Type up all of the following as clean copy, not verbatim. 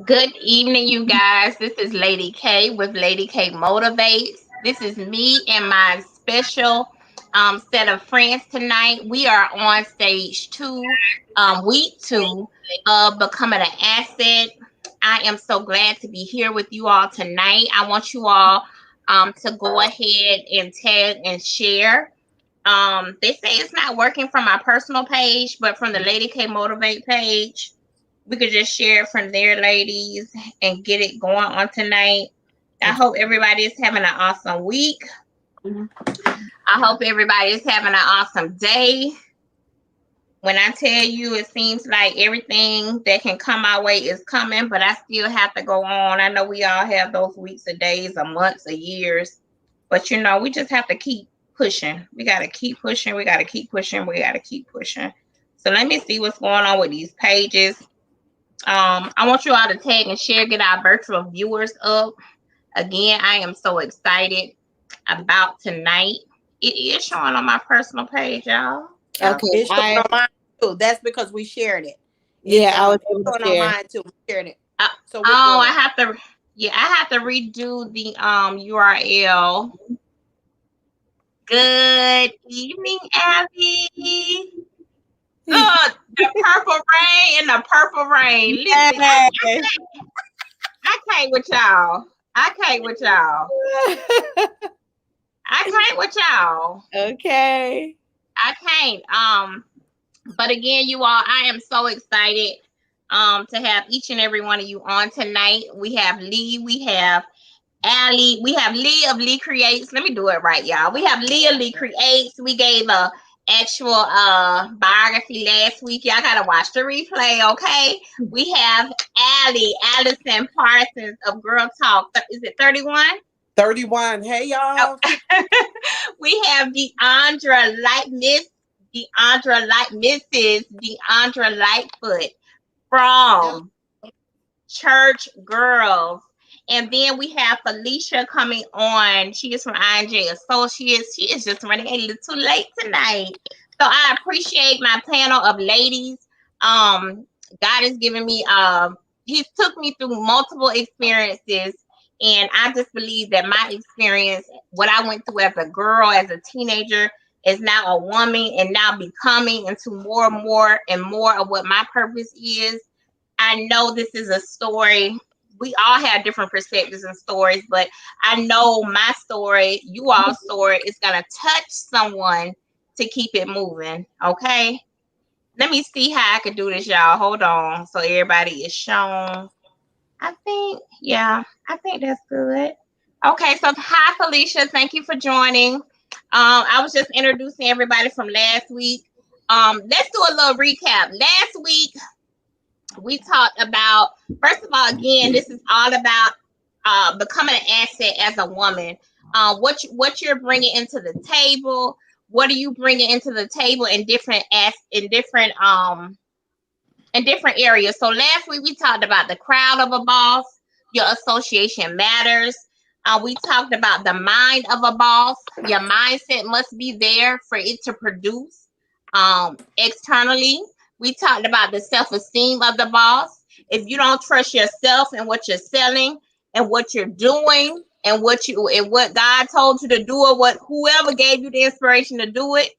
Good evening, you guys. This is Lady K with Lady K Motivates. This is me and my special set of friends tonight. We are on stage two, week two of Becoming an Asset. I am so glad to be here with you all tonight. I want you all to go ahead and tag and share. They say it's not working from my personal page, but from the Lady K Motivate page, we could just share it from there, ladies, and get it going on tonight. I hope everybody is having an awesome week. I hope everybody is having an awesome day. When I tell you, it seems like everything that can come our way is coming, but I still have to go on. I know we all have those weeks, or days, or months, or years, but we just have to keep pushing. We got to keep pushing. We got to keep pushing. We got to keep pushing. So let me see what's going on with these pages. I want you all to tag and share, get our virtual viewers up. Again, I am so excited about tonight. It is showing on my personal page, y'all. Y'all Okay, It's showing on mine too. That's because we shared it. yeah, I was It's able to showing on share. mine too. We shared it. Uh, So we're oh, good. I have to redo the URL. Good evening, Abby. Look, the purple rain and the purple rain. Listen, Yes. I can't with y'all. I can't with y'all. I can't with y'all. Okay. I can't. But again, you all, I am so excited to have each and every one of you on tonight. We have Lee, we have Allie, we have Lee of Lee Creates. Let me do it right, y'all. We have Lee of Lee Creates. We gave a actual biography last week. Y'all gotta watch the replay, okay? We have Allison Parsons of Girl Talk. Is it 31? 31. Hey Oh. y'all. We have Mrs. Deandra Lightfoot from Church Girls. And then we have Felicia coming on. She is from INJ Associates. She is just running a little too late tonight. So I appreciate my panel of ladies. God has given me He's took me through multiple experiences. And I just believe that my experience, what I went through as a girl, as a teenager, is now a woman and now becoming into more and more and more of what my purpose is. I know this is a story. We all have different perspectives and stories, but I know my story, you all's story, is going to touch someone to keep it moving. Okay. Let me see how I could do this, y'all. Hold on. So everybody is shown. I think that's good. Okay. So, hi, Felicia. Thank you for joining. I was just introducing everybody from last week. Let's do a little recap. Last week, we talked about, first of all, again, this is all about becoming an asset as a woman. What you're bringing into the table. What are you bringing into the table in different areas? So last week we talked about the crowd of a boss. Your association matters. We talked about the mind of a boss. Your mindset must be there for it to produce externally. We talked about the self-esteem of the boss. If you don't trust yourself and what you're selling and what you're doing and what God told you to do, or what whoever gave you the inspiration to do it,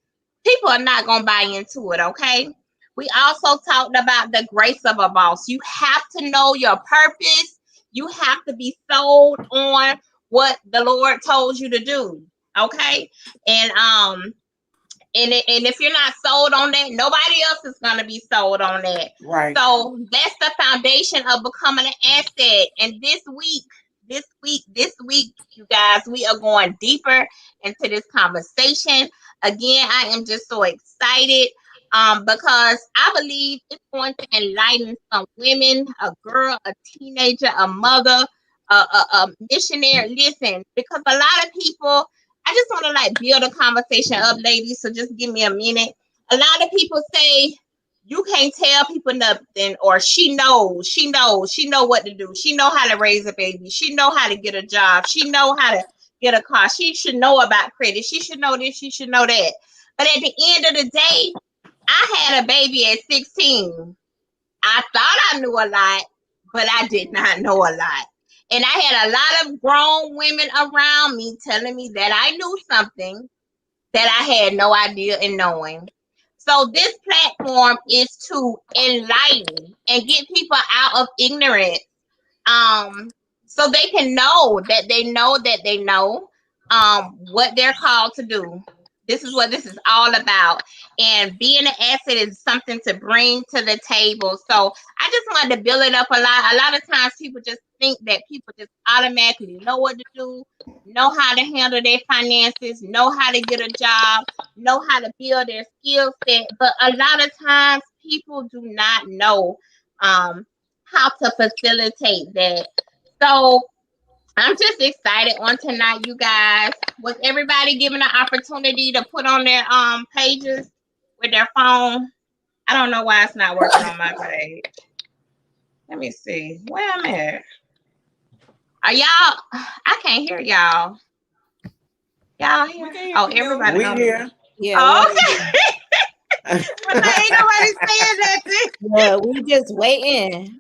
people are not gonna buy into it, okay? We also talked about the grace of a boss. You have to know your purpose. You have to be sold on what the Lord told you to do. Okay. And if you're not sold on that, nobody else is gonna be sold on that. Right. So that's the foundation of becoming an asset. And this week, you guys, we are going deeper into this conversation. Again, I am just so excited because I believe it's going to enlighten some women, a girl, a teenager, a mother, a missionary. Listen, because a lot of people, I just want to like build a conversation up, ladies. So just give me a minute. A lot of people say you can't tell people nothing, or she know what to do. She know how to raise a baby. She know how to get a job. She know how to get a car. She should know about credit. She should know this. She should know that. But at the end of the day, I had a baby at 16. I thought I knew a lot, but I did not know a lot. And I had a lot of grown women around me telling me that I knew something that I had no idea in knowing. So this platform is to enlighten and get people out of ignorance, so they can know that they know that they know what they're called to do. This is what this is all about. And being an asset is something to bring to the table. So I just wanted to build it up a lot. A lot of times people just think that people just automatically know what to do, know how to handle their finances, know how to get a job, know how to build their skill set. But a lot of times people do not know how to facilitate that. So I'm just excited on tonight, you guys. Was everybody given an opportunity to put on their pages with their phone? I don't know why it's not working on my page. Let me see where I'm at. Are y'all? I can't hear y'all. Y'all here? Oh, everybody. We here. Yeah. Oh, well, okay. Well, ain't nobody saying nothing. yeah, we just waiting. Ain't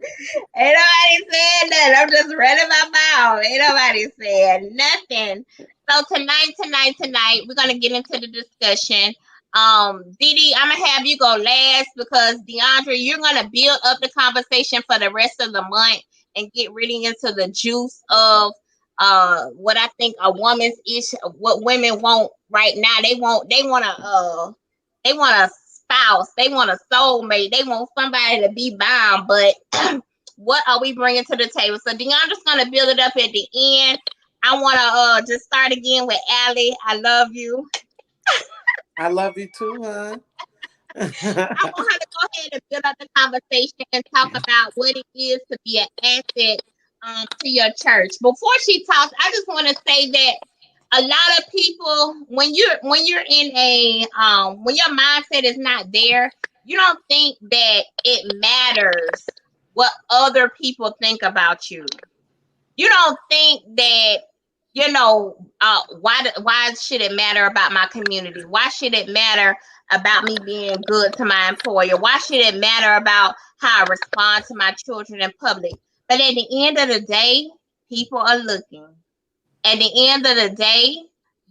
nobody saying nothing. I'm just running my mouth. Ain't nobody saying nothing. So tonight, we're gonna get into the discussion. Dee, I'm gonna have you go last because DeAndre, you're gonna build up the conversation for the rest of the month and get really into the juice of what I think a woman's issue, what women want right now. They want a spouse, they want a soulmate, they want somebody to be bound, but what are we bringing to the table? So DeAndre's gonna build it up at the end. I want to just start again with Allie. I love you. I love you too, huh? I want her to go ahead and build up the conversation and talk about what it is to be an asset to your church. Before she talks, I just want to say that a lot of people, when you're in a when your mindset is not there, you don't think that it matters what other people think about you. You don't think that why should it matter about my community? Why should it matter about me being good to my employer? Why should it matter about how I respond to my children in public? But at the end of the day, people are looking. At the end of the day,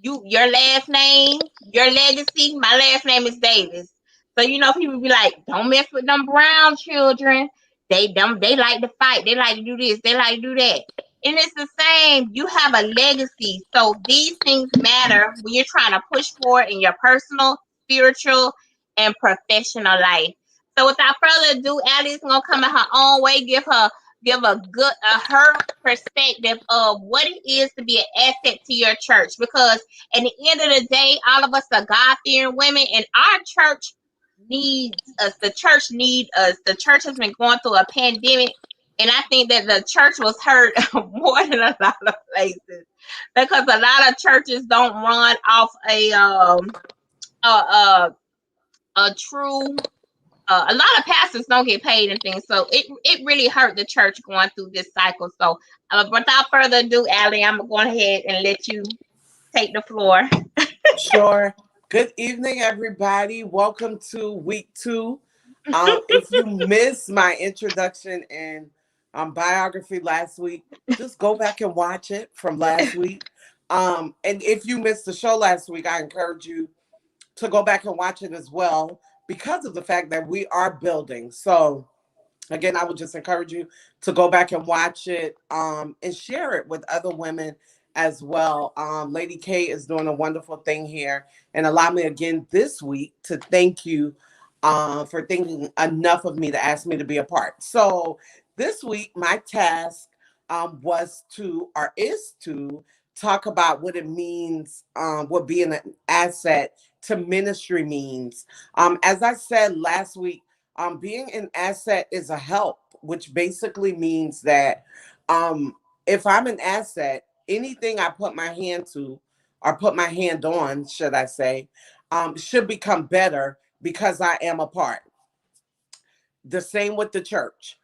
your last name, your legacy, my last name is Davis. So people be like, don't mess with them brown children. They like to fight, they like to do this, they like to do that. And it's the same. You have a legacy. So these things matter when you're trying to push forward in your personal, spiritual, and professional life. So without further ado, Allie's gonna come in her own way, give a good her perspective of what it is to be an asset to your church, because at the end of the day, all of us are God-fearing women, and our church needs us. The church needs us. The church has been going through a pandemic, and I think that the church was hurt more than a lot of places, because a lot of churches don't run off a true a lot of pastors don't get paid and things, so it really hurt the church going through this cycle. So without further ado, Allie, I'm going ahead and let you take the floor. Sure. Good evening, everybody. Welcome to week 2. If you missed my introduction and biography last week, just go back and watch it from last week. And if you missed the show last week, I encourage you to go back and watch it as well, because of the fact that we are building. So again, I would just encourage you to go back and watch it and share it with other women as well. Lady K is doing a wonderful thing here. And allow me again this week to thank you for thinking enough of me to ask me to be a part. So this week, my task is to talk about what it means, what being an asset to ministry means. As I said last week, being an asset is a help, which basically means that if I'm an asset, anything I put my hand to or put my hand on, should I say, should become better because I am a part. The same with the church.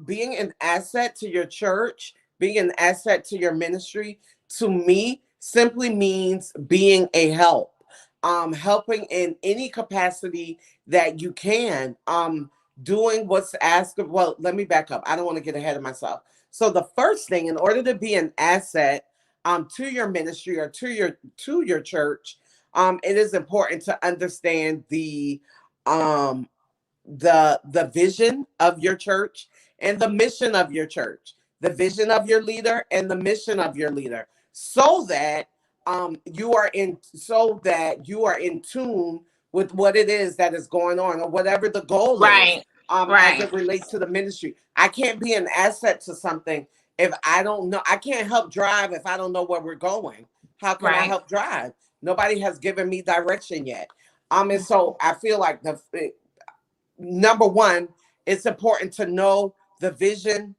Being an asset to your church, being an asset to your ministry, to me, simply means being a help. Helping in any capacity that you can. doing what's asked of. Well, let me back up. I don't want to get ahead of myself. So the first thing, in order to be an asset to your ministry or to your church, it is important to understand um the vision of your church and the mission of your church, the vision of your leader and the mission of your leader, so that you are in tune with what it is that is going on or whatever the goal is, Right. as Right. it relates to the ministry. I can't be an asset to something if I don't know. I can't help drive if I don't know where we're going. How can I Right. help drive? Nobody has given me direction yet. And so I feel like the number one, it's important to know the vision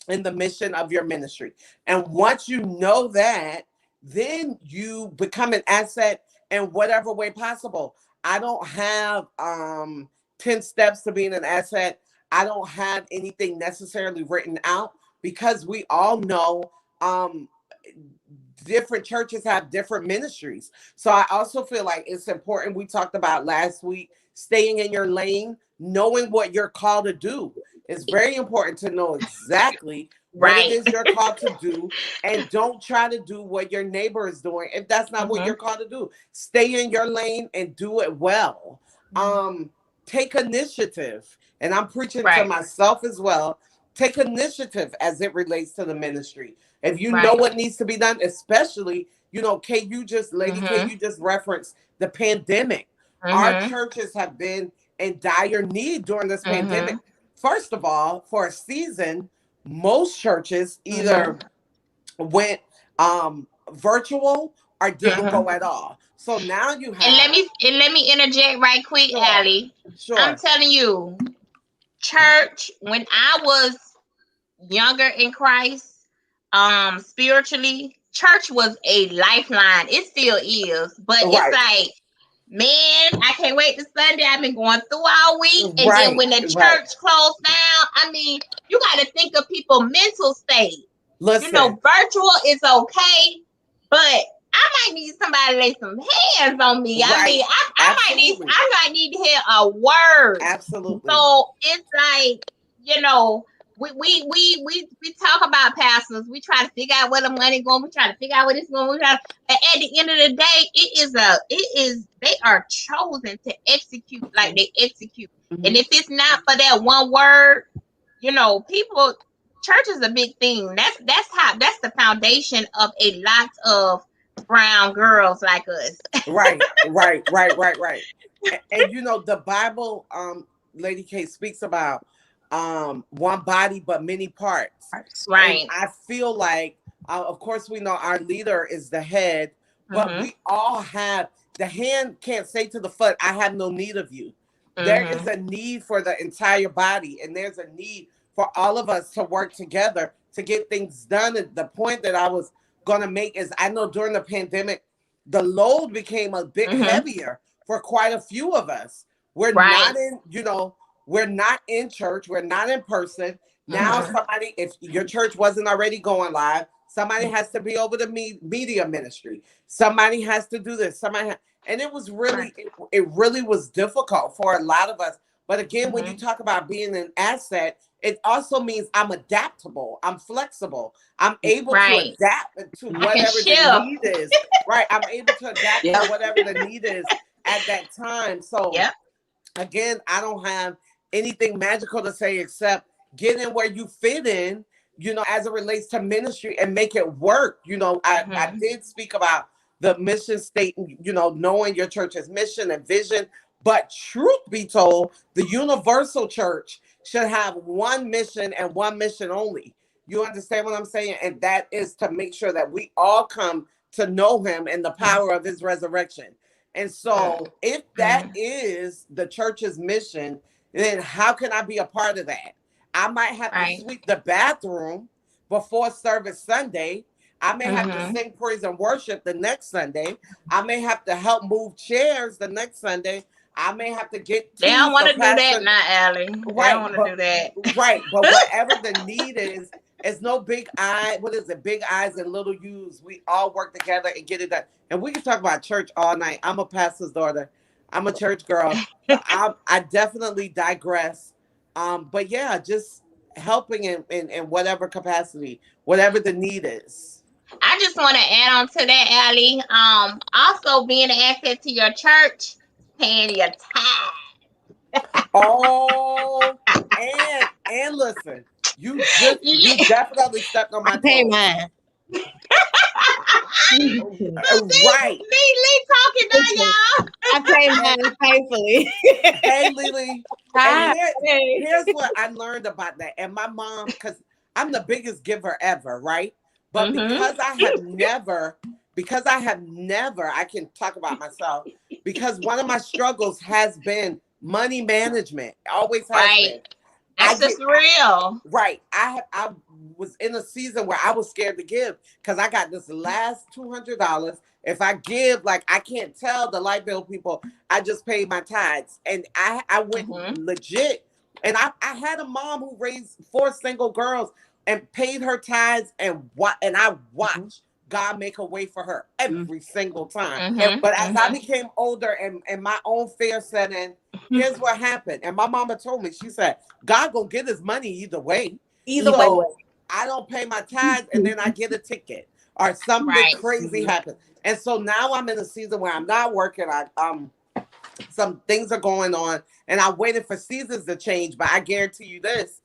and the mission of your ministry. And once you know that, then you become an asset in whatever way possible. I don't have 10 steps to being an asset. I don't have anything necessarily written out because we all know um different churches have different ministries. So I also feel like it's important. We talked about last week staying in your lane, knowing what you're called to do. It's very important to know exactly what it Right. is you're called to do, and don't try to do what your neighbor is doing if that's not what Mm-hmm. you're called to do. Stay in your lane and do it well. Um Take initiative, and I'm preaching to Right. myself as well. Take initiative as it relates to the ministry. If you know Right. what needs to be done, especially, Lady K, Mm-hmm. you just referenced the pandemic. Our Mm-hmm. churches have been in dire need during this pandemic. Mm-hmm. First of all, for a season, most churches either Mm-hmm. went virtual or didn't Mm-hmm. go at all. So now you And have, let me interject right quick, sure, Allie. I'm sure, telling you, church, when I was younger in Christ, spiritually, church was a lifeline. It still is, but it's right, like, man, I can't wait to Sunday. I've been going through all week, and then right, when the right. church closed down, I mean, you got to think of people's mental state. Listen, Virtual is okay, but I might need somebody to lay some hands on me. I mean, right, absolutely, I might need to hear a word. absolutely. So it's like, you know, we talk about pastors. We try to figure out where the money going. We try to figure out where this going. But at the end of the day, they are chosen to execute like they execute. And Mhm. if it's not for that one word, people, church is a big thing. That's the foundation of a lot of brown girls like us. Right, right, right, right, right. And the Bible, Lady K, speaks about one body but many parts. And Right. I feel like, of course, we know our leader is the head, but Mm-hmm. we all have, the hand can't say to the foot, I have no need of you. There is Mm-hmm. a need for the entire body, and there's a need for all of us to work together to get things done. And the point that I was going to make is, I know during the pandemic, the load became a bit Mm-hmm. heavier for quite a few of us. We're Right. not in, we're not in church, we're not in person. Now, Mm-hmm. somebody, if your church wasn't already going live, somebody has to be over the media ministry. Somebody has to do this. And it was Right. really, it really was difficult for a lot of us. But again, when you Mm-hmm. talk about being an asset, it also means I'm adaptable, I'm flexible, I'm able to Right. adapt to I can whatever the shift. need is. Right. I'm able to adapt to Yep. whatever the need is at that time. So Yep. again, I don't have anything magical to say except get in where you fit in, as it relates to ministry, and make it work. I Mm-hmm. did speak about the mission statement, knowing your church's mission and vision. But truth be told, the universal church should have one mission and one mission only. You understand what I'm saying? And that is to make sure that we all come to know him and the power of his resurrection. And so, if that Mm-hmm. is the church's mission, then how can I be a part of that? I might have to Right. sweep the bathroom before service Sunday. I may have to Mm-hmm. sing praise and worship the next Sunday. I may have to help move chairs the next Sunday. I may have to get They don't tea want for to do that Pastor. now, Allie. They don't Right, want to but do that. whatever the need is, it's no big I. What is it? Big eyes and little U's. We all work together and get it done. And we can talk about church all night. I'm a pastor's daughter. I'm a church girl, but I definitely digress. But yeah, just helping in whatever capacity, whatever the need is. I just want to add on to that, Allie. Also being an asset to your church, paying your tithe. Oh, and listen, you definitely stepped on I my pay toes. mine. Right. Lee talking now, y'all. I pay mine faithfully. Hey, Lily. And here's what I learned about that. And my mom, because I'm the biggest giver ever, right? But because I have never, I can talk about myself, because one of my struggles has been money management. Always has been. That's just real. Right. I was in a season where I was scared to give because I got this last $200. If I give, like, I can't tell the light bill people I just paid my tithes. And I went legit. And I had a mom who raised 4 single girls and paid her tithes, and I watched God make a way for her every single time. But as I became older and my own fear set in, here's what happened. And my mama told me, she said, God gonna get his money either way. Either way. I don't pay my tithes and then I get a ticket or something crazy happens. And so now I'm in a season where I'm not working. Some things are going on and I'm waiting for seasons to change. But I guarantee you this,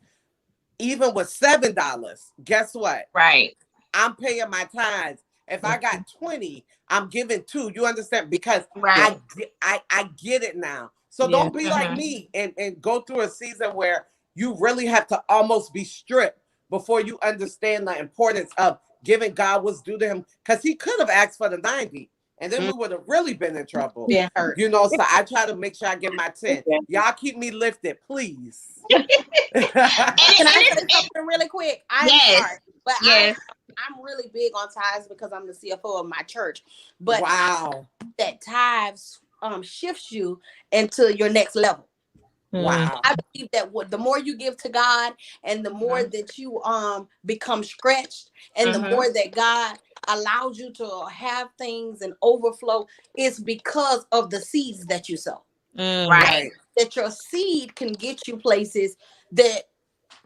even with $7, guess what? Right. I'm paying my tithes. If I got 20, I'm giving 2. You understand? Because I get it now. So don't be like me and go through a season where you really have to almost be stripped before you understand the importance of giving God what's due to him. Because he could have asked for the 90 and then we would have really been in trouble. Yeah. You know, so I try to make sure I get my 10. Y'all keep me lifted, please. Can I say something really quick? I'm sorry, but I'm really big on tithes because I'm the CFO of my church. But that tithes shifts you into your next level. Wow. I believe that the more you give to God and the more that you become stretched and the more that God allows you to have things and overflow, it's because of the seeds that you sow. Right. That your seed can get you places that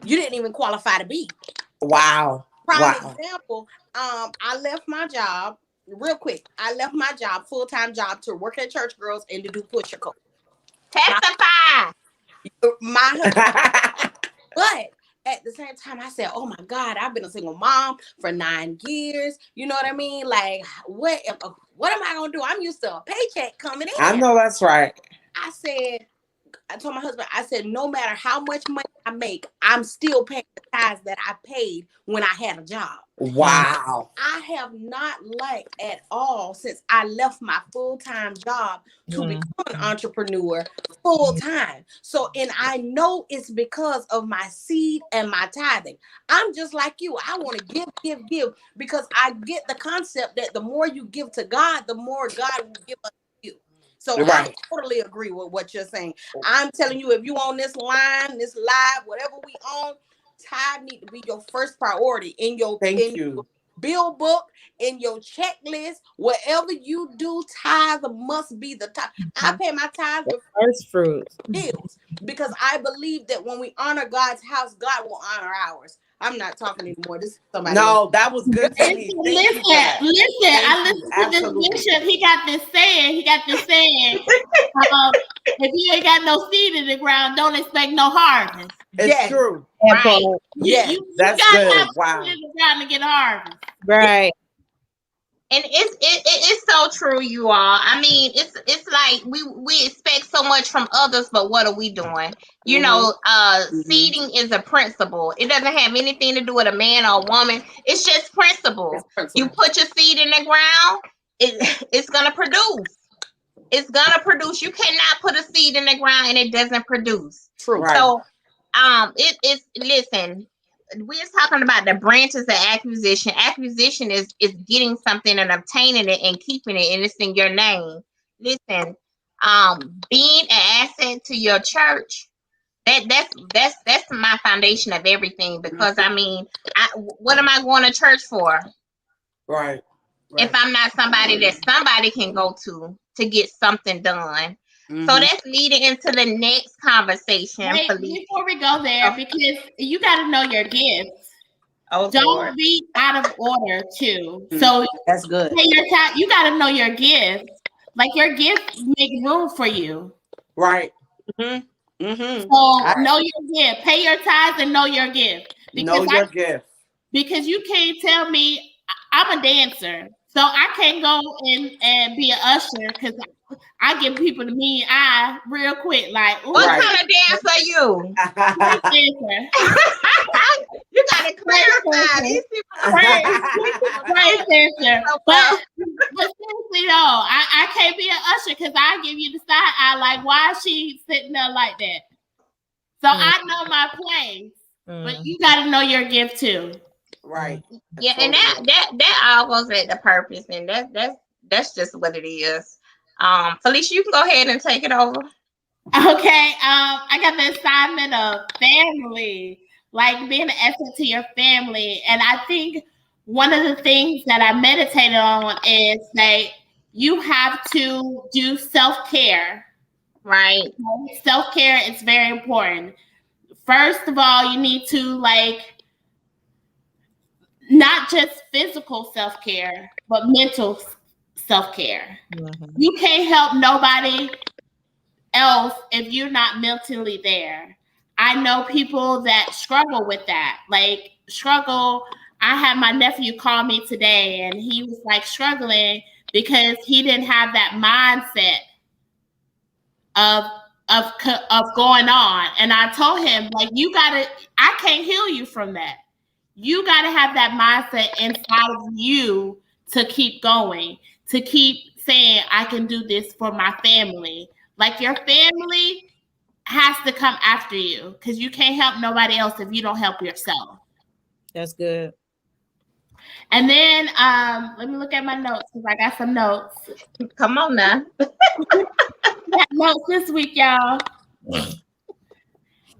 you didn't even qualify to be. Wow. Prime example, I left my job real quick. I left my job, full-time job, to work at Church Girls and to do Pusher Coat. Testify. But at the same time, I said, oh my God, I've been a single mom for 9 years. You know what I mean? Like, what am I going to do? I'm used to a paycheck coming in. I know that's right. I told my husband, I said, no matter how much money I make, I'm still paying the tithes that I paid when I had a job. Wow. I have not lacked at all since I left my full-time job to become an entrepreneur full-time. So, and I know it's because of my seed and my tithing. I'm just like you. I want to give, because I get the concept that the more you give to God, the more God will give us. So I totally agree with what you're saying. I'm telling you, if you on this line, this live, whatever we on, tithe need to be your first priority in your your bill book, in your checklist. Whatever you do, tithe must be the tithe. I pay my tithe with first fruit bills because I believe that when we honor God's house, God will honor ours. I'm not talking anymore. This is somebody else. That was good. Listen, I listened to this bishop. He got this saying. If you ain't got no seed in the ground, don't expect no harvest. It's true. Right. That's good. Wow. In the ground to get harvest. Right. And it's so true, you all. I mean, it's like we expect so much from others, but what are we doing? You know, seeding is a principle. It doesn't have anything to do with a man or a woman. It's just principle. You put your seed in the ground, it's gonna produce. It's gonna produce. You cannot put a seed in the ground and it doesn't produce. True. Right. So listen. We're talking about the branches of acquisition. Acquisition is getting something and obtaining it and keeping it, and it's in your name. Listen, being an asset to your church, that's my foundation of everything. Because I mean, what am I going to church for? Right. If I'm not somebody that somebody can go to get something done. So that's leading into the next conversation. Wait, before we go there, because you got to know your gifts. Oh, don't Lord. be out of order too. So that's good. You got to know your gifts. Like your gifts make room for you. Right. So know your gift. Pay your tithes and know your gift. Know your gift. Because you can't tell me I'm a dancer, so I can't go and be an usher because I give people the mean eye real quick. Like, what kind of dance are you? You gotta clarify. These people praise dancer. But seriously though, I can't be an usher because I give you the side eye. Like, why is she sitting there like that? So I know my place, but you got to know your gift too. Right. Yeah, and that all goes at the purpose, and that's just what it is. Felicia, you can go ahead and take it over. Okay. I got the assignment of family, like being an asset to your family, and I think one of the things that I meditated on is that you have to do self-care. Right. Self-care is very important. First of all, you need to not just physical self-care, but mental self-care. You can't help nobody else if you're not mentally there. I know people that struggle with that. I had my nephew call me today and he was struggling because he didn't have that mindset of going on. And I told him, I can't heal you from that. You got to have that mindset inside of you to keep going, to keep saying, I can do this for my family. Like your family has to come after you because you can't help nobody else if you don't help yourself. That's good. And then let me look at my notes because I got some notes. Come on now. Got notes this week, y'all.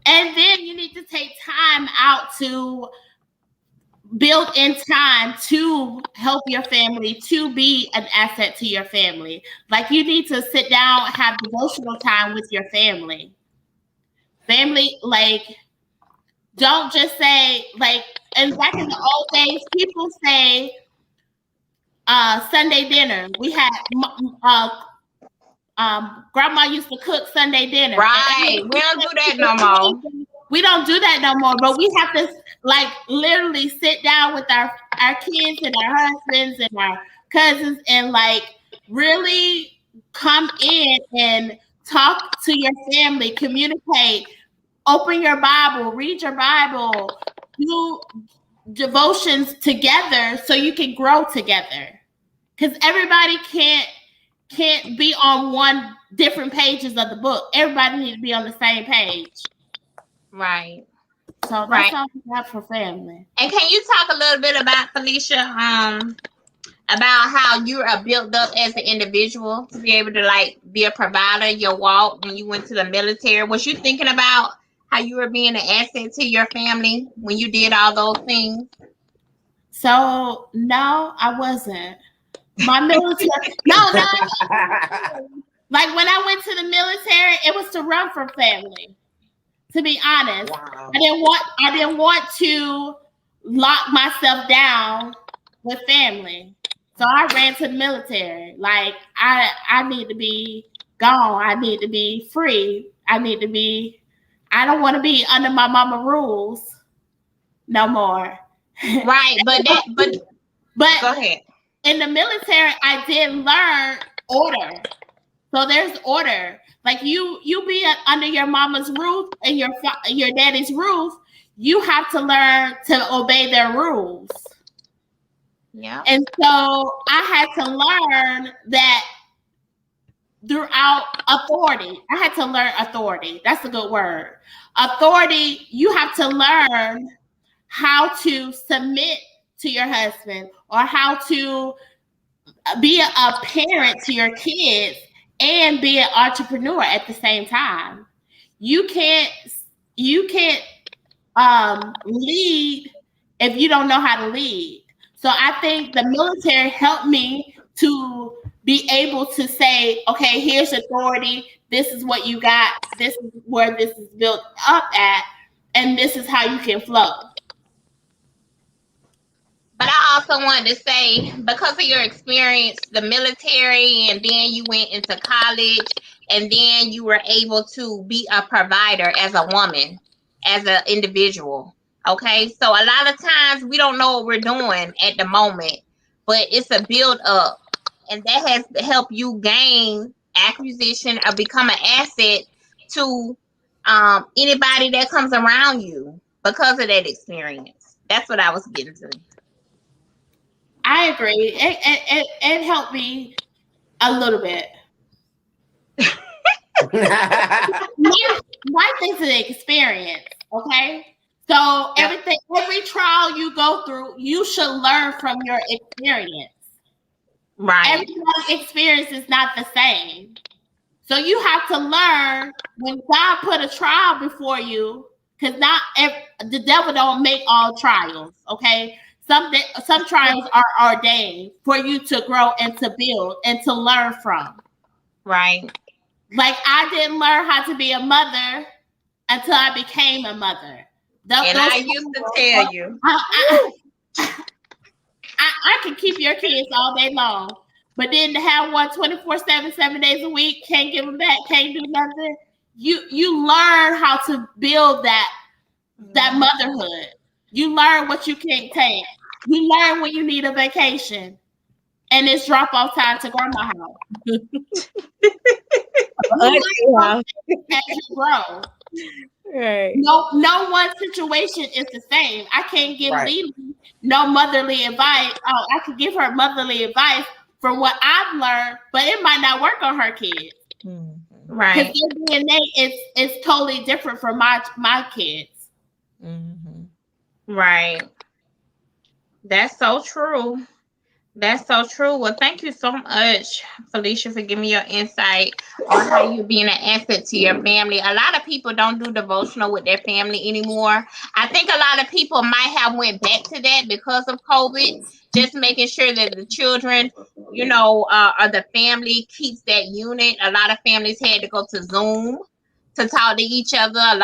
And then you need to take time out to build in time to help your family, to be an asset to your family. You need to sit down, have devotional time with your family. Family, don't just say, and back in the old days, people say Sunday dinner. We had grandma used to cook Sunday dinner. Right. We don't do that no more. We don't do that no more, but we have to literally sit down with our kids and our husbands and our cousins and really come in and talk to your family, communicate, open your Bible, read your Bible, do devotions together so you can grow together. Because everybody can't be on one different pages of the book. Everybody needs to be on the same page. Right. So that's all we have for family. And can you talk a little bit about, Felicia, about how you are built up as an individual to be able to be a provider, your walk when you went to the military? Was you thinking about how you were being an asset to your family when you did all those things? So no, I wasn't. My military, no. When I went to the military, it was to run for family. To be honest, wow. I didn't want to lock myself down with family. So I ran to the military. I need to be gone. I need to be free. I don't want to be under my mama rules no more. Right. But go ahead. In the military, I did learn order. So there's order. You be under your mama's roof and your daddy's roof, you have to learn to obey their rules. Yeah. And so I had to learn that throughout authority. I had to learn authority. That's a good word. Authority, you have to learn how to submit to your husband or how to be a parent to your kids and be an entrepreneur at the same time. You can't lead if you don't know how to lead. So I think the military helped me to be able to say, okay, here's authority. This is what you got. This is where this is built up at. And this is how you can flow. But I also wanted to say, because of your experience, the military, and then you went into college, and then you were able to be a provider as a woman, as an individual. Okay, so a lot of times we don't know what we're doing at the moment, but it's a build up, and that has to help you gain acquisition or become an asset to anybody that comes around you because of that experience. That's what I was getting to. I agree. It helped me a little bit. Life is an experience, okay? So every trial you go through, you should learn from your experience. Right. Everyone's experience is not the same. So you have to learn when God put a trial before you, because the devil don't make all trials, okay? Some trials are ordained for you to grow and to build and to learn from. Right. Like I didn't learn how to be a mother until I became a mother. I used to tell you. I can keep your kids all day long, but then to have one 24/7, 7 days a week, can't give them back, can't do nothing. You learn how to build that motherhood. You learn what you can't take. You learn when you need a vacation, and it's drop off time to grandma's house. As you grow. Right. No one situation is the same. I can't give Lily no motherly advice. Oh, I could give her motherly advice from what I've learned, but it might not work on her kids. Mm-hmm. Right. Because their DNA is totally different from my kids. Mm-hmm. Right. That's so true. That's so true. Well, thank you so much, Felicia, for giving me your insight on how you being an asset to your family. A lot of people don't do devotional with their family anymore. I think a lot of people might have went back to that because of COVID, just making sure that the children, or the family keeps that unit. A lot of families had to go to Zoom to talk to each other. A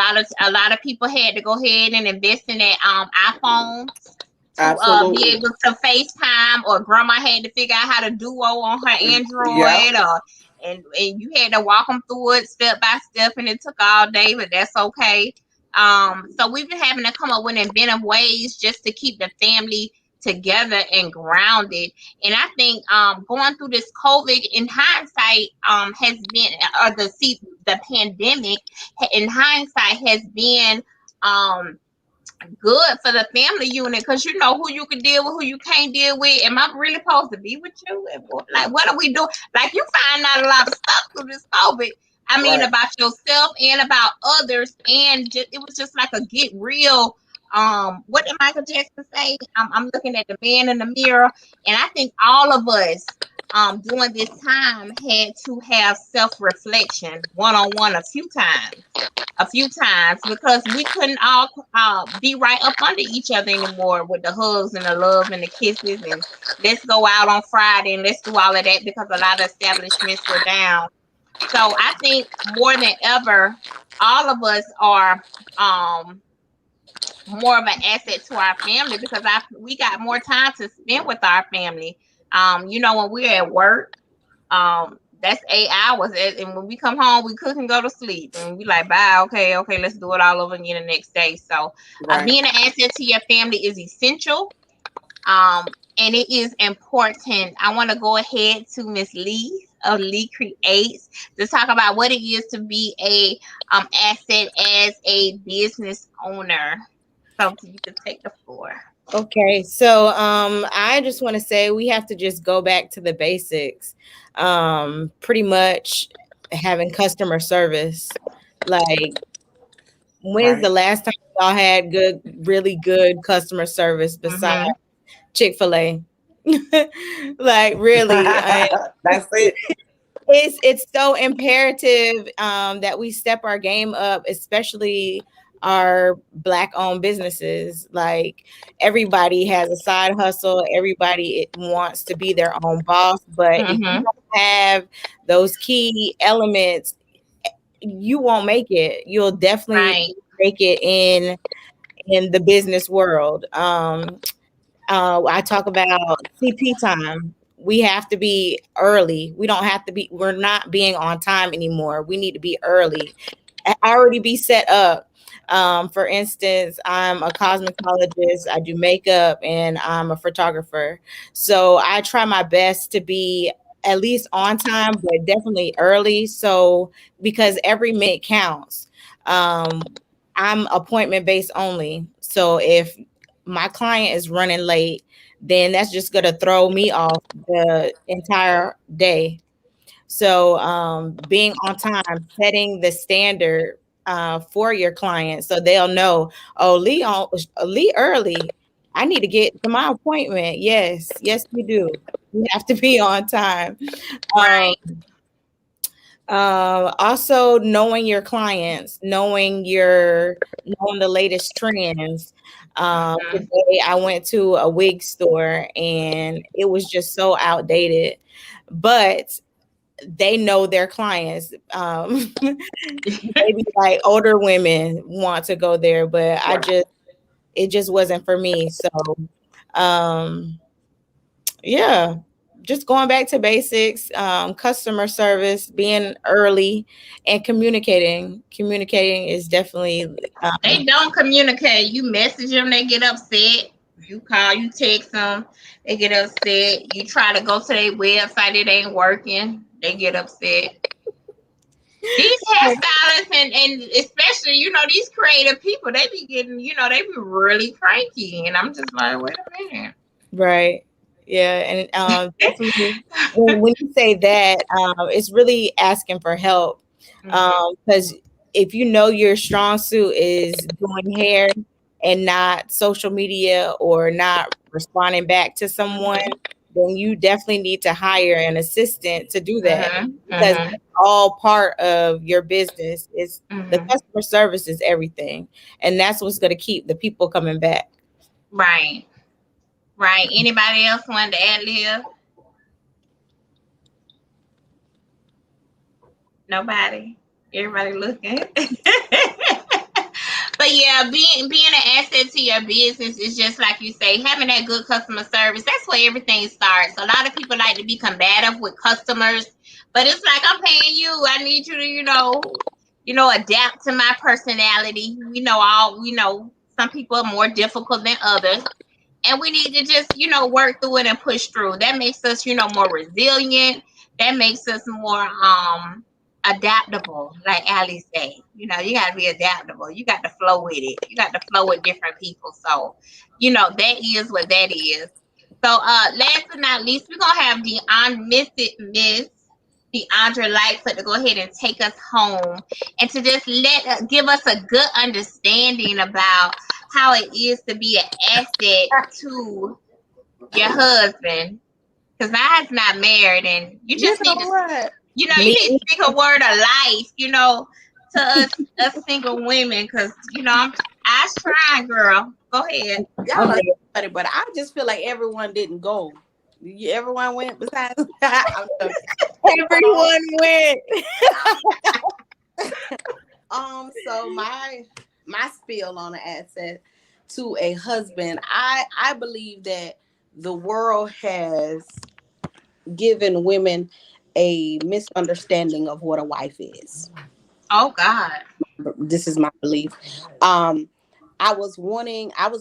lot of people had to go ahead and invest in that iPhone. To be able to FaceTime, or grandma had to figure out how to Duo on her Android, and you had to walk them through it step by step, and it took all day, but that's okay. So we've been having to come up with inventive ways just to keep the family together and grounded. And I think going through this COVID in hindsight has been, or the pandemic in hindsight has been good for the family unit, because you know who you can deal with, who you can't deal with. Am I really supposed to be with you? Like, what are we doing? Like, you find out a lot of stuff through this COVID. I mean, about yourself and about others, and it was just like a get real. What did Michael Jackson say? I'm looking at the man in the mirror, and I think all of us during this time had to have self-reflection one-on-one a few times, because we couldn't all be right up under each other anymore with the hugs and the love and the kisses and let's go out on Friday and let's do all of that, because a lot of establishments were down. So I think more than ever, all of us are more of an asset to our family, because we got more time to spend with our family. When we're at work, that's 8 hours, and when we come home, we cook and go to sleep, and we like, bye, okay, let's do it all over again the next day. So being an asset to your family is essential, and it is important. I want to go ahead to Miss Lee of Lee Creates to talk about what it is to be a asset as a business owner. So you can take the floor. Okay, so I just want to say we have to just go back to the basics. Pretty much having customer service. Like, when's the last time y'all had really good customer service besides Chick-fil-A? Like, really, that's it. It's so imperative that we step our game up, especially are Black owned businesses. Like everybody has a side hustle, everybody wants to be their own boss, but if you Mm-hmm. don't have those key elements, you won't make it. You'll definitely Right. make it in the business world. I talk about CP time. We have to be early. We don't have to be, we're not being on time anymore. We need to be early. Already be set up. For instance, I'm a cosmetologist, I do makeup, and I'm a photographer. So I try my best to be at least on time, but definitely early. So because every minute counts. I'm appointment based only. So if my client is running late, then that's just going to throw me off the entire day. So being on time, setting the standard for your client so they'll know, oh, Lee early. I need to get to my appointment. Yes, yes, you do. You have to be on time. Um, Right. Also knowing your clients, knowing the latest trends. Mm-hmm. Today I went to a wig store and it was just so outdated, but they know their clients. Maybe like older women want to go there, but it just wasn't for me. So um yeah, just going back to basics, customer service, being early, and communicating is definitely They don't communicate. You message them, they get upset. You call, you text them, they get upset. You try to go to their website, it ain't working. They get upset. These hairstylists and especially, these creative people, they be getting, they be really cranky. And I'm just like, wait a minute. right. Yeah, and definitely when you say that, it's really asking for help. Because if you know your strong suit is doing hair and not social media or not responding back to someone, then you definitely need to hire an assistant to do that, because Mm-hmm. it's all part of your business. It's the Mm-hmm. customer service is everything, and that's what's going to keep the people coming back. Right. Right. Anybody else want to add live? Nobody. Everybody looking. But yeah, being an asset to your business is just like you say, having that good customer service. That's where everything starts. A lot of people like to be combative with customers, but it's like, I'm paying you. I need you to, adapt to my personality. Some people are more difficult than others. And we need to just, work through it and push through. That makes us, more resilient. That makes us more adaptable, like Ali say. You gotta be adaptable. You got to flow with it. You got to flow with different people. So, that is what that is. So last but not least, we're gonna have Miss Deandra Lightfoot to go ahead and take us home and to just give us a good understanding about how it is to be an asset to your husband. Because I's not married, and you You just know need to, what? you Me, need to speak a word of life, to us single women. Because I was trying, girl. Go ahead. Y'all are funny, but I just feel like everyone didn't go. Everyone went besides. I'm joking. everyone went. So my spiel on the asset to a husband, I believe that the world has given women a misunderstanding of what a wife is. Oh God. This is my belief. I was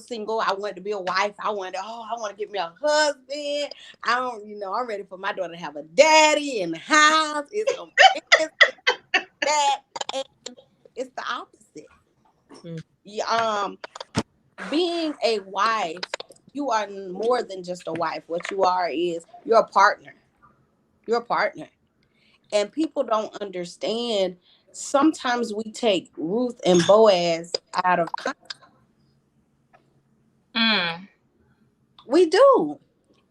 single. I wanted to be a wife. I want to get me a husband. I'm ready for my daughter to have a daddy in the house. It's that. And it's the opposite. Being a wife, you are more than just a wife. What you are is you're a partner. You're a partner. And people don't understand. Sometimes we take Ruth and Boaz out of context. We do.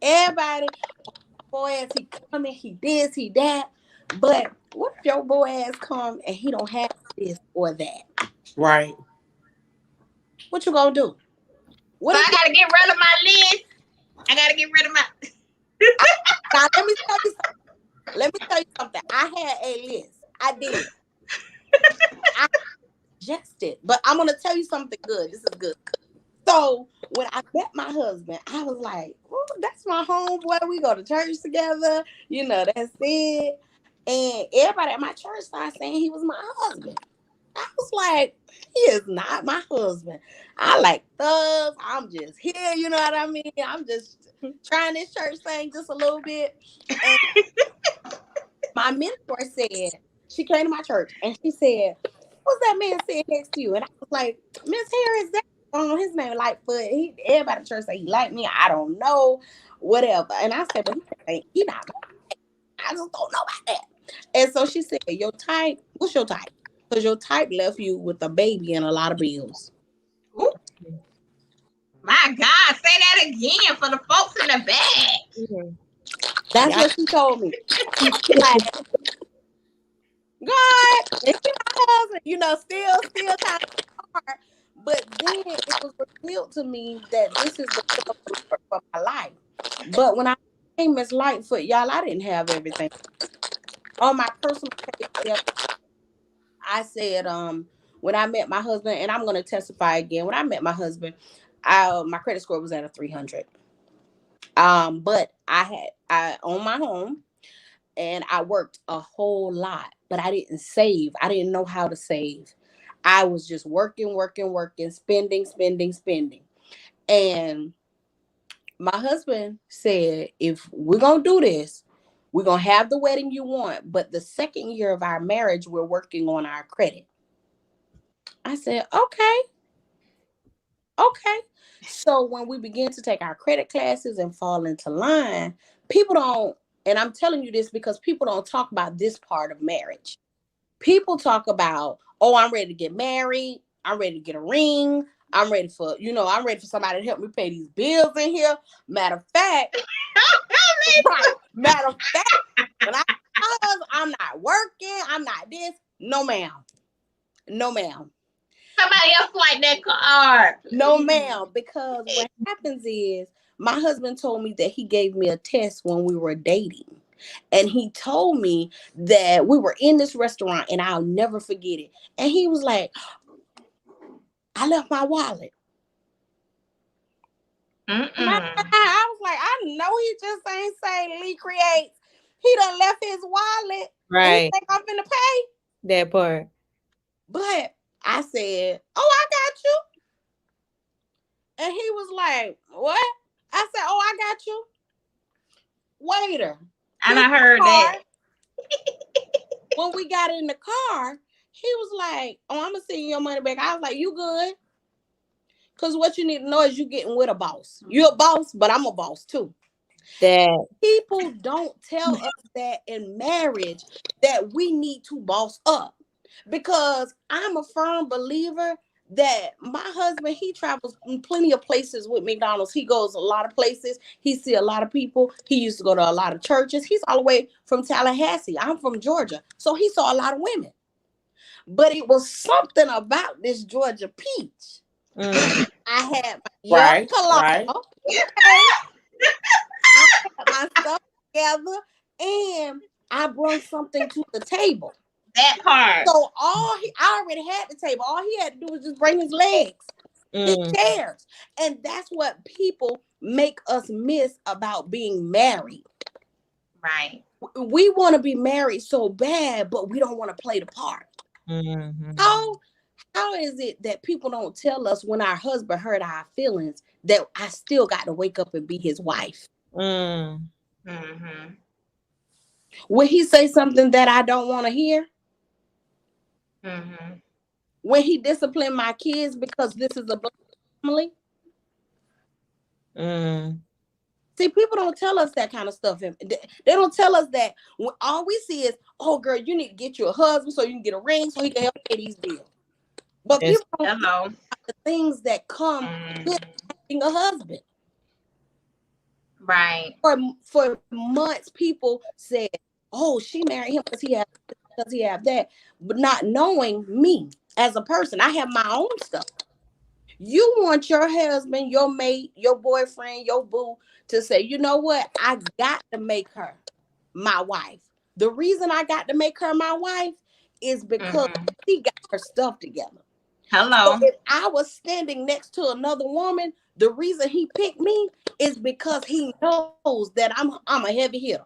Everybody, Boaz, he coming, he this, he that. But what if your Boaz come and he don't have this or that? Right. What you gonna do? What So if I gotta get rid of my list. I gotta get rid of my. now, let me tell you something. Let me tell you something. I had a list. I did. I suggested, but I'm gonna tell you something good. This is good. So when I met my husband, I was like, "Oh, that's my homeboy. We go to church together. You know, that's it." And everybody at my church started saying he was my husband. I was like, he is not my husband. I like thugs. I'm just here, you know what I mean? I'm just trying this church thing just a little bit. And my mentor said, she came to my church and she said, what's that man sitting next to you? And I was like, Miss Harris, that his name Lightfoot. Everybody at church say he like me. I don't know, whatever. And I said, but he not. I just don't know about that. And so she said, your type, what's your type? Because your type left you with a baby and a lot of bills. Ooh. My God, say that again for the folks in the back. That's what she told me. Like, God, it's my husband, you know, still kind of hard. But then it was revealed to me that this is the will for my life. But when I became Miss Lightfoot, y'all, I didn't have everything. On my personal page, I said, when I met my husband, and I'm going to testify again. When I met my husband, my credit score was at a 300. But I owned my home, and I worked a whole lot, but I didn't save. I didn't know how to save. I was just working, spending. And my husband said, if we're going to do this, we're going to have the wedding you want. But the second year of our marriage, we're working on our credit. I said, okay. So when we begin to take our credit classes and fall into line, people don't, and I'm telling you this because people don't talk about this part of marriage. People talk about, oh, I'm ready to get married. I'm ready to get a ring. I'm ready for somebody to help me pay these bills in here. Matter of fact, when I'm not working, I'm not this. No, ma'am. Somebody else like that card. No, ma'am. Because what happens is my husband told me that he gave me a test when we were dating. And he told me that we were in this restaurant and I'll never forget it. And he was like, I left my wallet. I was like, I know he just ain't saying Lee Creates. He done left his wallet. Right. He think I'm finna pay. That part. But I said, oh, I got you. And he was like, what? I said, oh, I got you. Waiter. And I heard that. When we got in the car, he was like, oh, I'm going to send you your money back. I was like, you good? Because what you need to know is you getting with a boss. You're a boss, but I'm a boss too. That people don't tell us that in marriage that we need to boss up. Because I'm a firm believer that my husband, he travels in plenty of places with McDonald's. He goes a lot of places. He see a lot of people. He used to go to a lot of churches. He's all the way from Tallahassee. I'm from Georgia. So he saw a lot of women. But it was something about this Georgia peach. I had my cologne. Right. Okay. I had my stuff together and I brought something to the table. That part. So I already had the table. All he had to do was just bring his legs, his chairs. And that's what people make us miss about being married. Right. We want to be married so bad, but we don't want to play the part. Mm-hmm. How is it that people don't tell us when our husband hurt our feelings that I still got to wake up and be his wife? Mm-hmm. Will he say something that I don't want to hear? Mm-hmm. When he disciplined my kids because this is a black family? See, people don't tell us that kind of stuff. They don't tell us that. When all we see is, oh, girl, you need to get you a husband so you can get a ring so he can help pay these bills. But people don't know the things that come with having a husband. Right. For months, people said, oh, she married him because he have that. But not knowing me as a person, I have my own stuff. You want your husband, your mate, your boyfriend, your boo to say, you know what? I got to make her my wife. The reason I got to make her my wife is because she got her stuff together. Hello. So if I was standing next to another woman, the reason he picked me is because he knows that I'm a heavy hitter.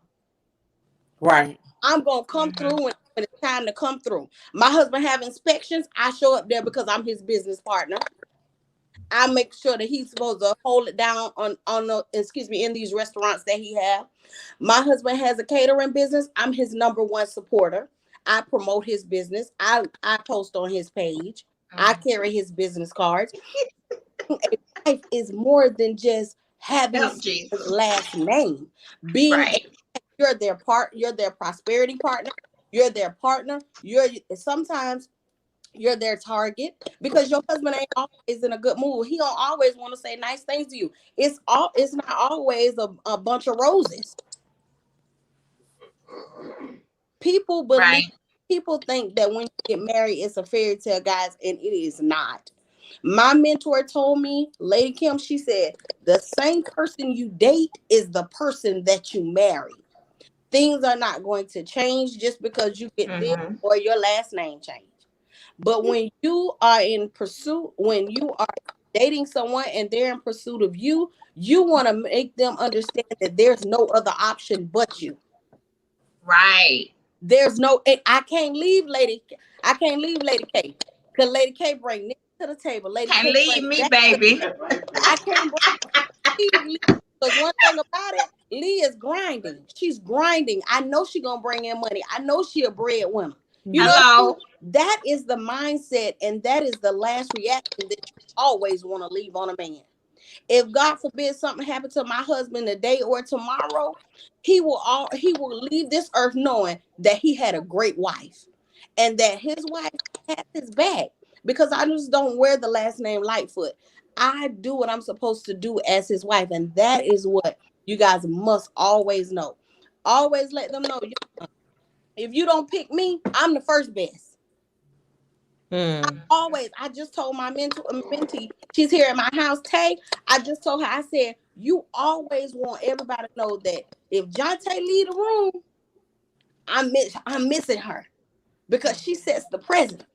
Right. I'm gonna come through when it's time to come through. My husband have inspections. I show up there because I'm his business partner. I make sure that he's supposed to hold it down in these restaurants that he have. My husband has a catering business. I'm his number one supporter. I promote his business. I post on his page. I carry his business cards. A wife is more than just having his last name. You're their prosperity partner. You're their partner. Sometimes you're their target because your husband ain't always in a good mood. He don't always want to say nice things to you. It's not always a bunch of roses. People think that when you get married, it's a fairy tale, guys, and it is not. My mentor told me, Lady Kim, she said, the same person you date is the person that you marry. Things are not going to change just because you get this or your last name change. But when you are in pursuit, when you are dating someone and they're in pursuit of you, you want to make them understand that there's no other option but you. Right. There's no, I can't leave Lady K because Lady K bring this to the table. Lady can't K leave me, baby. I can't leave Lee because one thing about it, Lee is grinding. She's grinding. I know she's gonna bring in money. I know she a breadwinner. You know, that is the mindset, and that is the last reaction that you always want to leave on a man. If God forbid something happened to my husband today or tomorrow, he will leave this earth knowing that he had a great wife and that his wife had his back. Because I just don't wear the last name Lightfoot. I do what I'm supposed to do as his wife, and that is what you guys must always know. Always let them know. If you don't pick me, I'm the first best. I just told my mentee, she's here at my house, Tay. I just told her, I said, you always want everybody to know that if Jonte leave the room, I'm missing her because she sets the precedent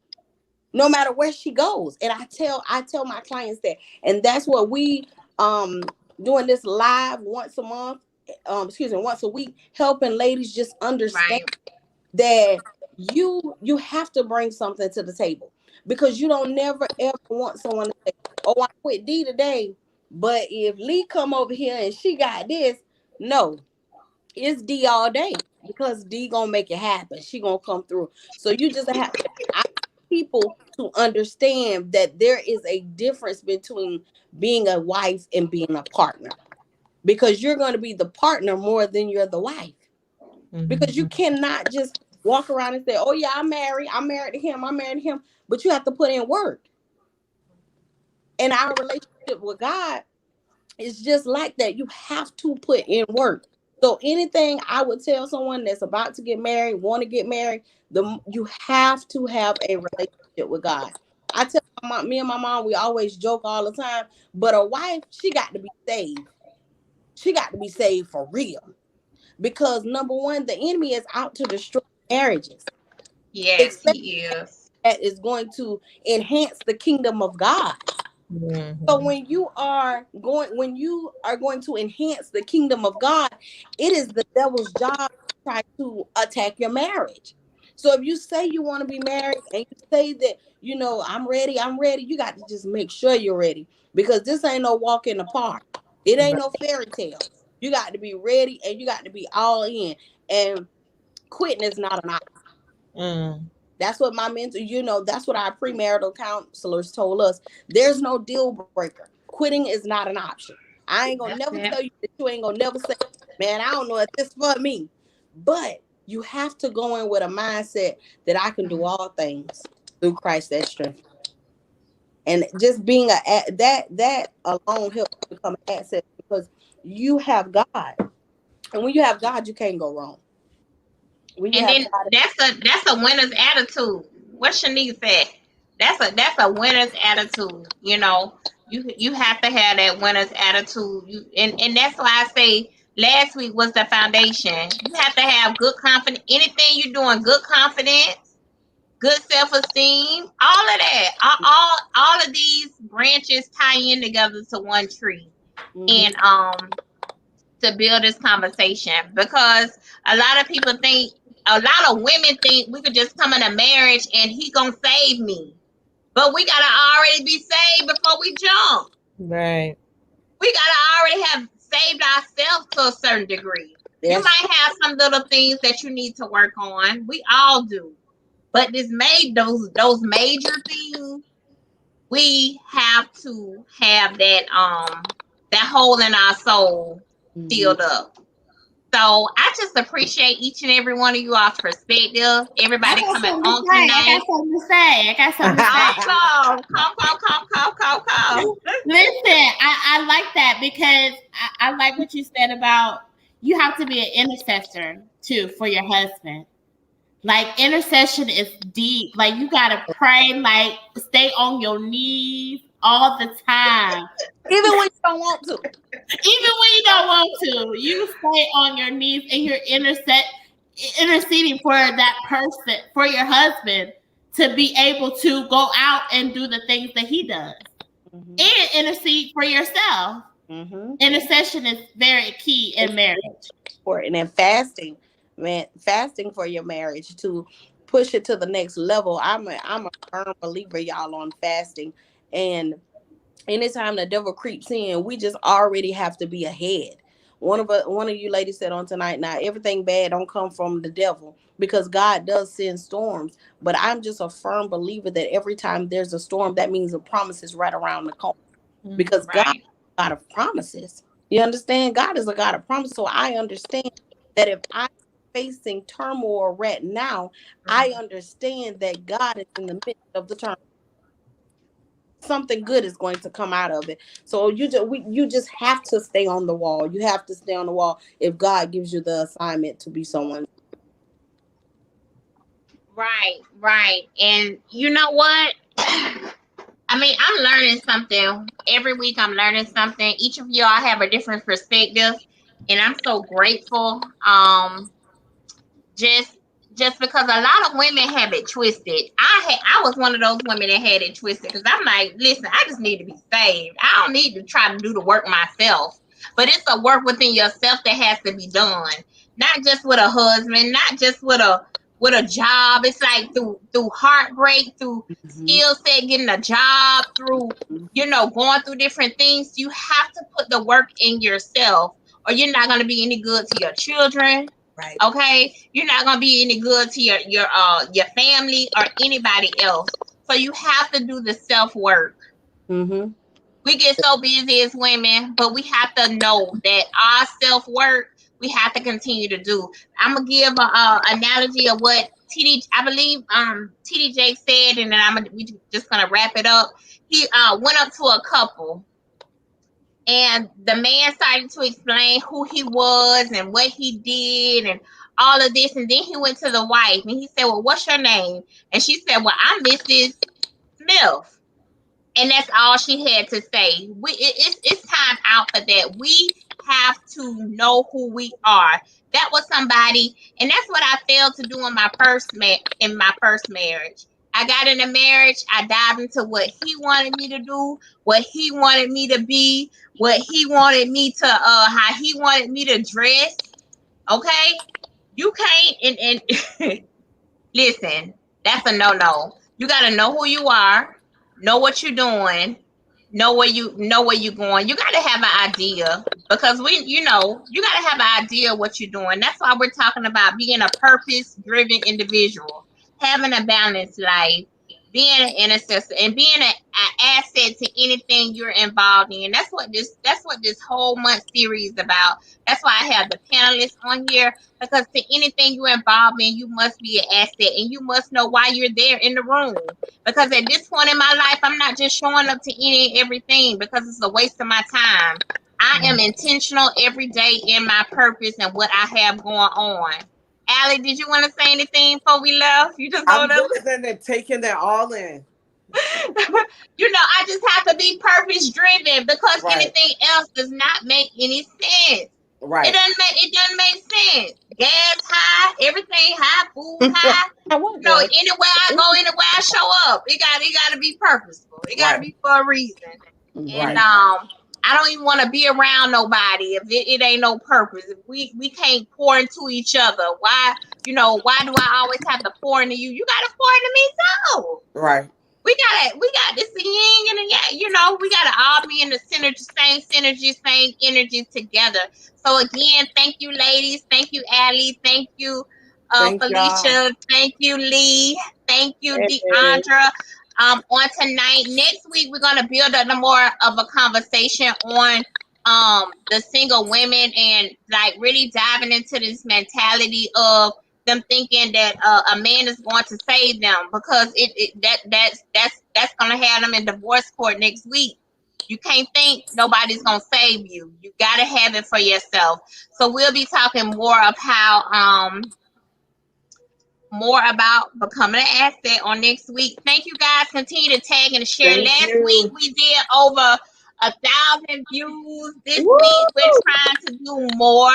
no matter where she goes. And I tell my clients that, and that's what we doing this live once a week, helping ladies just understand that you have to bring something to the table, because you don't never ever want someone to say, oh, I quit D today, but if Lee come over here and she got this, no, it's D all day, because D gonna make it happen. She gonna come through. So you just have people to understand that there is a difference between being a wife and being a partner, because you're going to be the partner more than you're the wife. Because you cannot just walk around and say, oh yeah, I'm married to him, but you have to put in work. And our relationship with God is just like that. You have to put in work. So anything I would tell someone that's about to get married, want to get married, you have to have a relationship with God. I tell me and my mom, we always joke all the time, but a wife, she got to be saved. She got to be saved for real. Because number one, the enemy is out to destroy marriages. Yes, he is. That is going to enhance the kingdom of God. So when you are going to enhance the kingdom of God, it is the devil's job to try to attack your marriage. So if you say you want to be married and you say that, I'm ready, you got to just make sure you're ready, because this ain't no walk in the park. It ain't no fairy tale. You got to be ready and you got to be all in. And quitting is not an option. That's what my mentor, that's what our premarital counselors told us. There's no deal breaker. Quitting is not an option. I ain't gonna never tell you that you ain't gonna never say, man, I don't know if this for me. But you have to go in with a mindset that I can do all things through Christ that strength. And just being that alone helps you become an asset, because you have God. And when you have God, you can't go wrong. And then that's a winner's attitude. What Shanice said. That's a winner's attitude. You know, you have to have that winner's attitude. And that's why I say last week was the foundation. You have to have good confidence. Anything you're doing, good confidence, good self-esteem, all of that. All of these branches tie in together to one tree. And to build this conversation, because a lot of people think, a lot of women think we could just come in a marriage and he gonna save me. But we gotta already be saved before we jump. Right. We gotta already have saved ourselves to a certain degree. Yes. You might have some little things that you need to work on. We all do. But those major things, we have to have that hole in our soul filled up. So I just appreciate each and every one of you all's perspective. Everybody coming on tonight. I got something to say. Come. Listen, I like that because I like what you said about you have to be an intercessor too for your husband. Like intercession is deep. Like you gotta pray, like stay on your knees all the time. Even when you don't want to. Even when you don't want to, you stay on your knees and you're interceding for that person, for your husband, to be able to go out and do the things that he does. And intercede for yourself. Intercession is very key in marriage. And then fasting, man, fasting for your marriage to push it to the next level. I'm a firm believer, y'all, on fasting. And anytime the devil creeps in, we just already have to be ahead. One of you ladies said on tonight, now everything bad don't come from the devil, because God does send storms. But I'm just a firm believer that every time there's a storm, that means a promise is right around the corner. Because God is a God of promises. You understand? God is a God of promise. So I understand that if I'm facing turmoil right now, I understand that God is in the midst of the turmoil. Something good is going to come out of it. So you just have to stay on the wall. You have to stay on the wall if God gives you the assignment to be someone. Right. And you know what? I mean, I'm learning something every week. I'm learning something. Each of y'all have a different perspective, and I'm so grateful. Just because a lot of women have it twisted. I was one of those women that had it twisted, because I'm like, listen, I just need to be saved. I don't need to try to do the work myself. But it's a work within yourself that has to be done. Not just with a husband, not just with a job. It's like through heartbreak, through skill set, getting a job, through, going through different things. You have to put the work in yourself, or you're not going to be any good to your children. Right. Okay, you're not gonna be any good to your family or anybody else. So you have to do the self work. We get so busy as women, but we have to know that our self work we have to continue to do. I'm gonna give a analogy of what I believe TD Jake said, and then we just gonna wrap it up. He went up to a couple. And the man started to explain who he was and what he did and all of this. And then he went to the wife and he said, well, what's your name? And she said, well, I'm Mrs. Smith. And that's all she had to say. It's time out for that. We have to know who we are. That was somebody, and that's what I failed to do in my first marriage. I got in a marriage. I dived into what he wanted me to do, what he wanted me to be, what he wanted me to, how he wanted me to dress. Okay, you can't. And listen, that's a no. You got to know who you are, know what you're doing, know where you're going. You got to have an idea, because you got to have an idea of what you're doing. That's why we're talking about being a purpose-driven individual. Having a balanced life, being an intercessor, and being an asset to anything you're involved in. That's what this whole month series is about. That's why I have the panelists on here, because to anything you're involved in, you must be an asset, and you must know why you're there in the room. Because at this point in my life, I'm not just showing up to any and everything because it's a waste of my time. I am intentional every day in my purpose and what I have going on. Allie, did you want to say anything before we left? You just I'm listening and taking that all in. You know, I just have to be purpose driven because Right. anything else does not make any sense. Right. It doesn't make sense. Gas high, everything high, food high. I want You know, that. anywhere I go, anywhere I show up, it gotta be purposeful. It gotta Right. be for a reason. Right. And I don't even want to be around nobody if it ain't no purpose. If we can't pour into each other, why do I always have to pour into you? You gotta pour into me too. Right. We got this yin and the yang, you know, we gotta all be in the synergy, same energy together. So again, thank you, ladies, thank you, Allie, thank you, Thank Felicia, y'all. thank you, Lee, thank you, Deandra. On tonight, next week we're gonna build up more of a conversation on the single women and like really diving into this mentality of them thinking that a man is going to save them, because that's gonna have them in divorce court next week. You can't think nobody's gonna save you. You gotta have it for yourself. So we'll be talking more of how more about becoming an asset on next week. Thank you guys. Continue to tag and share. Thank Last you. week we did over 1,000 views. This Woo! week we're trying to do more.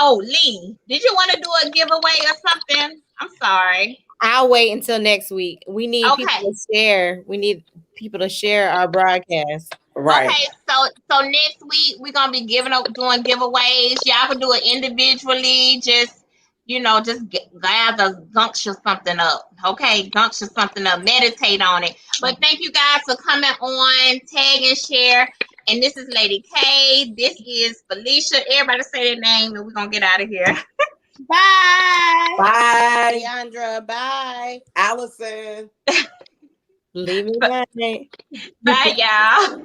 Oh, Lee, did you want to do a giveaway or something? I'm sorry. I'll wait until next week. We need Okay. people to share. We need people to share our broadcast. Right. Okay, so next week we're gonna be doing giveaways. Y'all can do it individually. Just gather, guncture something up. Okay, guncture something up. Meditate on it. But thank you guys for coming on. Tag and share. And this is Lady K. This is Felicia. Everybody say their name, and we're gonna get out of here. Bye. Bye. Deandra, bye. Allison. Leave me blank. Bye, y'all.